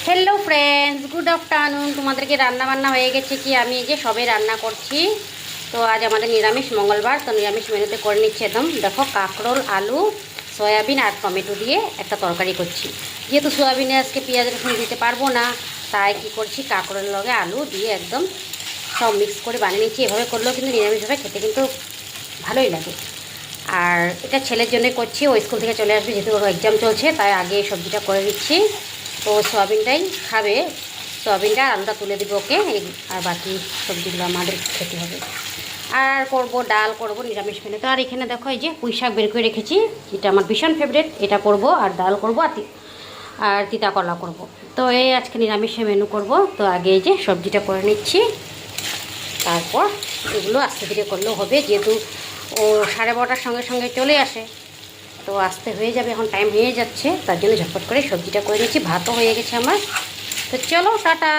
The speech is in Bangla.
Hello friends, good afternoon. তোমাদেরকে রান্না বান্না হয়ে গেছে কি আমি এই যে সবে রান্না করছি। তো আজ আমাদের নিরামিষ মঙ্গলবার, তো নিরামিষ মেনুতে করে নিচ্ছি একদম। দেখো, কাঁকরোল, আলু, সয়াবিন আর টমেটো দিয়ে একটা তরকারি করছি। যেহেতু সয়াবিনে আজকে পেঁয়াজ রসুন দিতে পারবো না, তাই কি করছি, কাঁকরোলের লগে আলু দিয়ে একদম সব মিক্স করে বানিয়ে নিচ্ছি। এভাবে করলেও কিন্তু নিরামিষভাবে খেতে কিন্তু ভালোই লাগে। আর এটা ছেলের জন্য করছি, ও স্কুল থেকে চলে আসবে, যেহেতু ওর এক্সাম চলছে, তাই আগে সবজিটা করে দিচ্ছি। তো সয়াবিনটাই খাবে, সয়াবিনটা আর আলুটা তুলে দেবো ওকে, আর বাকি সবজিগুলো আমাদের খেতে হবে। আর করব ডাল, করব নিরামিষ মেনু। তো আর এখানে দেখো, এই যে পুঁই শাক বের করে রেখেছি, এটা আমার ভীষণ ফেভারিট, এটা করব। আর ডাল করব, আর তিতা করলা করব। তো এই আজকে নিরামিষে মেনু করব। তো আগে এই যে সবজিটা করে নিচ্ছি, তারপর এগুলো আস্তে ধীরে করলেও হবে, যেহেতু ও 12:30টার সঙ্গে সঙ্গে চলে আসে, তো আসতে হয়ে যাবে, এখন টাইম হয়ে যাচ্ছে, তার জন্য ঝটপট করে সবজিটা করে নিচ্ছি। ভাতও হয়ে গেছে আমার। তো চলো, টাটা।